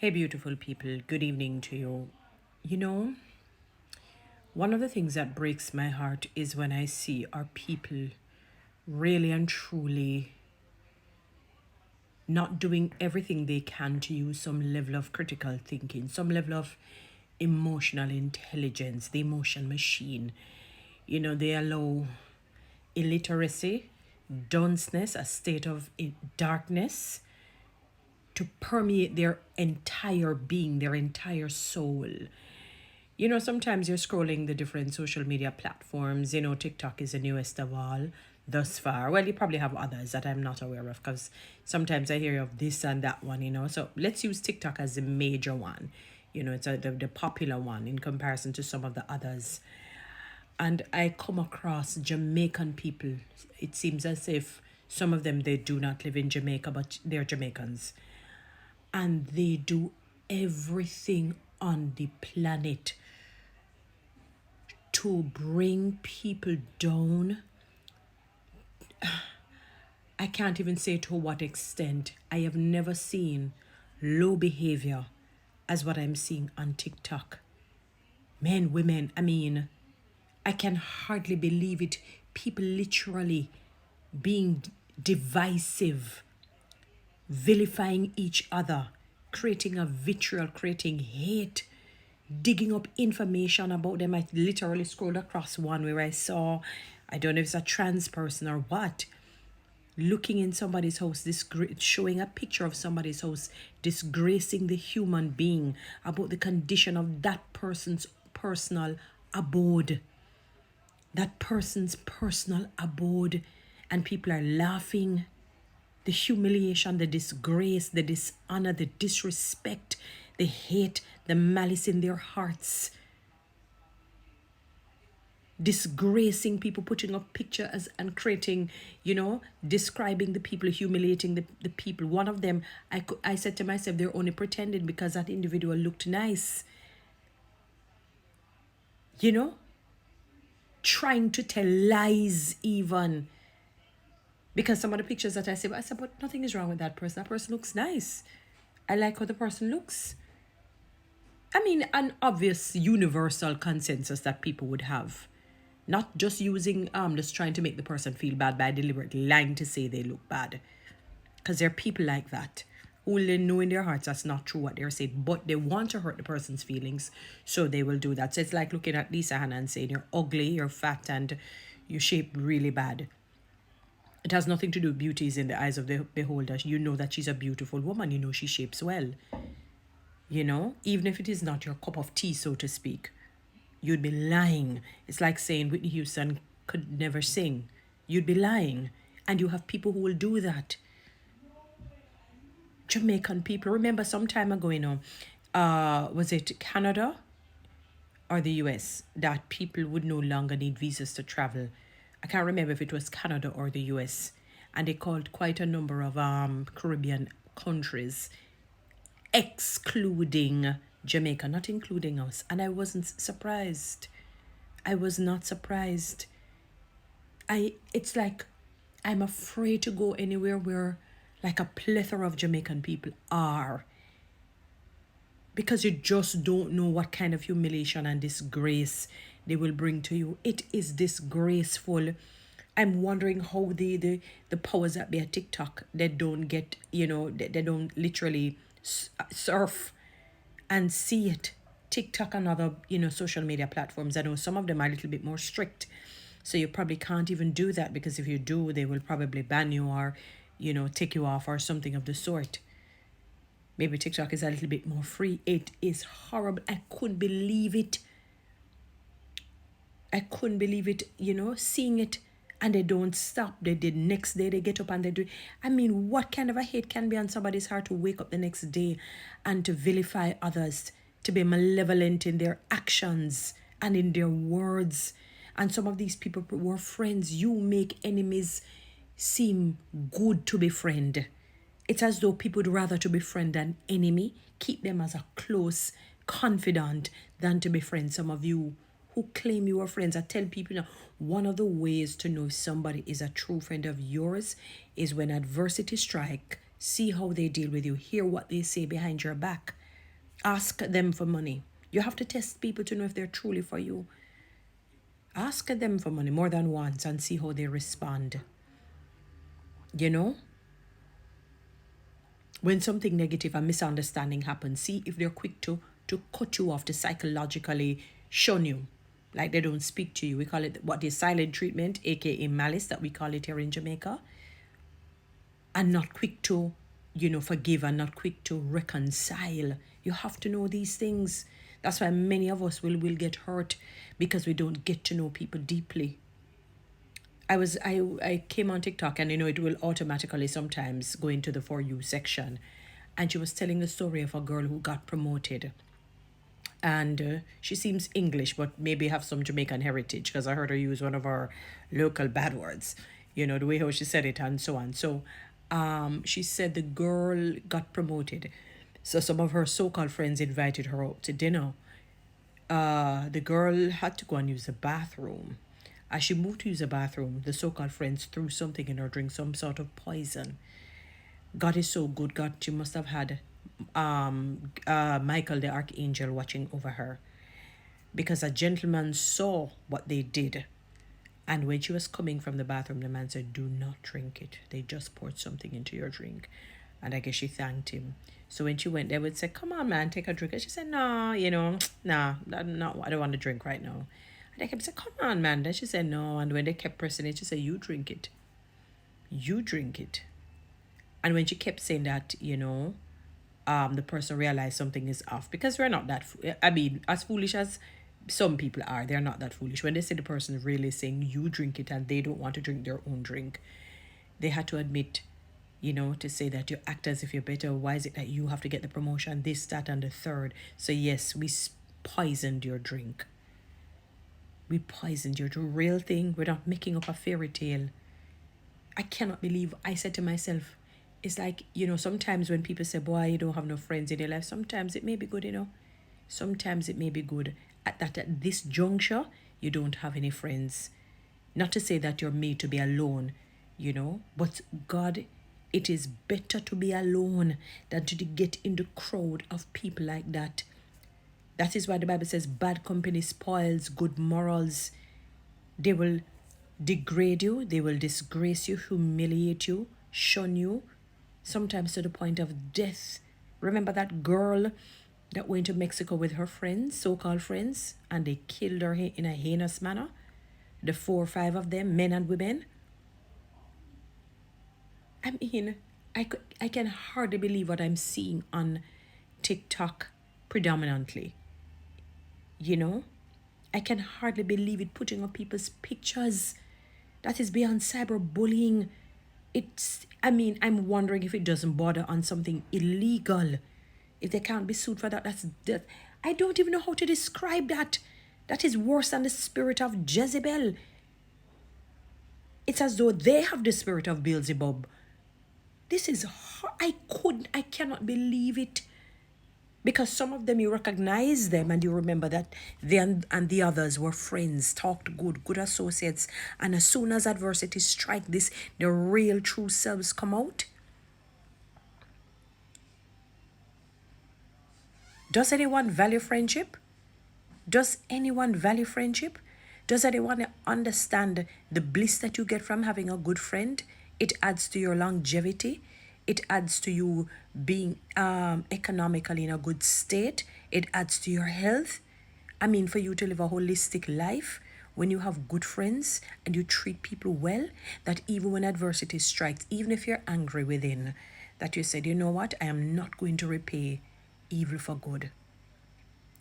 Hey, beautiful people, good evening to you. You know, one of the things that breaks my heart is when I see our people really and truly not doing everything they can to use some level of critical thinking, some level of emotional intelligence, the emotion machine. They allow illiteracy, dunceness, a state of darkness to permeate their entire being, their entire soul. Sometimes you're scrolling the different social media platforms. TikTok is the newest of all thus far. Well, you probably have others that I'm not aware of because sometimes I hear of this and that one. So let's use TikTok as the major one. It's the popular one in comparison to some of the others. And I come across Jamaican people. It seems as if some of them, they do not live in Jamaica, but they're Jamaicans. And they do everything on the planet to bring people down. I can't even say to what extent. I have never seen low behavior as what I'm seeing on TikTok. Men, women, I can hardly believe it. People literally being divisive, vilifying each other, creating a vitriol, creating hate, digging up information about them. I literally scrolled across one where I saw, I don't know if it's a trans person or what, looking in somebody's house, showing a picture of somebody's house, disgracing the human being, about the condition of that person's personal abode. That person's personal abode. And people are laughing. The humiliation, the disgrace, the dishonor, the disrespect, the hate, the malice in their hearts. Disgracing people, putting up pictures and creating, describing the people, humiliating the people. One of them, I said to myself, they're only pretending because that individual looked nice. Trying to tell lies even. Because some of the pictures that I said, but nothing is wrong with that person. That person looks nice. I like how the person looks. An obvious universal consensus that people would have. Not just using, just trying to make the person feel bad by deliberately lying to say they look bad. Because there are people like that who they know in their hearts that's not true what they're saying, but they want to hurt the person's feelings, so they will do that. So it's like looking at Lisa Hannah and saying you're ugly, you're fat, and you're shaped really bad. It has nothing to do with beauty is in the eyes of the beholder. You know that she's a beautiful woman. You know she shapes well. Even if it is not your cup of tea, so to speak, you'd be lying. It's like saying Whitney Houston could never sing. You'd be lying. And you have people who will do that. Jamaican people. Remember some time ago, was it Canada or the US that people would no longer need visas to travel? I can't remember if it was Canada or the US. And they called quite a number of Caribbean countries, excluding Jamaica, not including us. And I wasn't surprised. I was not surprised. It's like I'm afraid to go anywhere where like a plethora of Jamaican people are. Because you just don't know what kind of humiliation and disgrace they will bring to you. It is disgraceful. I'm wondering how the powers that be at TikTok, they don't get, they don't literally surf and see it. TikTok and other, social media platforms, I know some of them are a little bit more strict. So you probably can't even do that, because if you do, they will probably ban you or, take you off or something of the sort. Maybe TikTok is a little bit more free. It is horrible. I couldn't believe it. Seeing it, and they don't stop. The next day they get up and they do. What kind of a hate can be on somebody's heart to wake up the next day and to vilify others, to be malevolent in their actions and in their words? And some of these people were friends. You make enemies seem good to befriend. It's as though people would rather to befriend an enemy, keep them as a close confidant, than to befriend some of you who claim you are friends. I tell people one of the ways to know if somebody is a true friend of yours is when adversity strike, see how they deal with you, hear what they say behind your back. Ask them for money. You have to test people to know if they're truly for you. Ask them for money more than once and see how they respond. You know, when something negative, a misunderstanding happens, see if they're quick to cut you off, to psychologically shun you, like they don't speak to you. We call it what is silent treatment, aka malice, that we call it here in Jamaica. And not quick to, forgive, and not quick to reconcile. You have to know these things. That's why many of us will get hurt, because we don't get to know people deeply. I came on TikTok, and it will automatically sometimes go into the For You section, and she was telling the story of a girl who got promoted, and she seems English but maybe have some Jamaican heritage, because I heard her use one of our local bad words, the way how she said it and so on. So she said the girl got promoted, so some of her so-called friends invited her out to dinner. The girl had to go and use the bathroom. As she moved to use the bathroom, the so-called friends threw something in her drink, some sort of poison. God is so good. God, she must have had Michael the Archangel watching over her, because a gentleman saw what they did. And when she was coming from the bathroom, the man said, "Do not drink it. They just poured something into your drink." And I guess she thanked him. So when she went, they would say, "Come on, man, take a drink." And she said, "No, nah, no, I don't want to drink right now." And they kept saying, "Come on, man." Then she said, "No." And when they kept pressing it, she said, "You drink it. You drink it." And when she kept saying that, the person realized something is off, because we're not that, I mean, as foolish as some people are, they're not that foolish. When they see the person really saying, "You drink it," and they don't want to drink their own drink, they had to admit, to say that you act as if you're better. Why is it that you have to get the promotion, this, that, and the third? So yes, we poisoned your drink. We poisoned your drink. Real thing. We're not making up a fairy tale. I cannot believe. I said to myself, it's like, sometimes when people say, "Boy, you don't have no friends in your life," sometimes it may be good, Sometimes it may be good at this juncture, you don't have any friends. Not to say that you're made to be alone, but God, it is better to be alone than to get in the crowd of people like that. That is why the Bible says bad company spoils good morals. They will degrade you, they will disgrace you, humiliate you, shun you, sometimes to the point of death. Remember that girl that went to Mexico with her friends, so-called friends, and they killed her in a heinous manner? The 4 or 5 of them, men and women. I mean, I can hardly believe what I'm seeing on TikTok predominantly. I can hardly believe it, putting up people's pictures. That is beyond cyberbullying. I'm wondering if it doesn't border on something illegal. If they can't be sued for that, that's death. I don't even know how to describe that. That is worse than the spirit of Jezebel. It's as though they have the spirit of Beelzebub. This is I cannot believe it. Because some of them, you recognize them and you remember that they and the others were friends, talked good associates. And as soon as adversity strike this, their real true selves come out. Does anyone value friendship? Does anyone value friendship? Does anyone understand the bliss that you get from having a good friend? It adds to your longevity. It adds to you being economically in a good state. It adds to your health. I mean, for you to live a holistic life, when you have good friends and you treat people well, that even when adversity strikes, even if you're angry within, that you said, "You know what? I am not going to repay evil for good."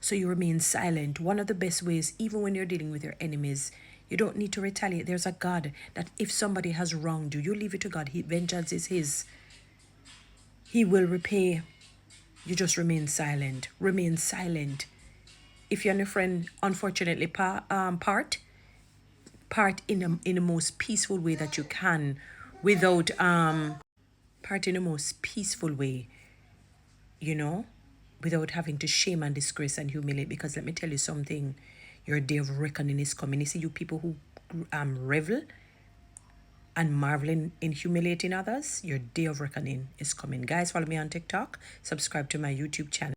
So you remain silent. One of the best ways, even when you're dealing with your enemies, you don't need to retaliate. There's a God that if somebody has wronged you, you leave it to God. Vengeance is His. He will repay. You just remain silent. Remain silent. If you're and your friend, unfortunately, part in the most peaceful way that you can, without part in the most peaceful way, without having to shame and disgrace and humiliate. Because let me tell you something, your day of reckoning is coming. You see, you people who revel and marveling in humiliating others, your day of reckoning is coming. Guys, follow me on TikTok, subscribe to my YouTube channel.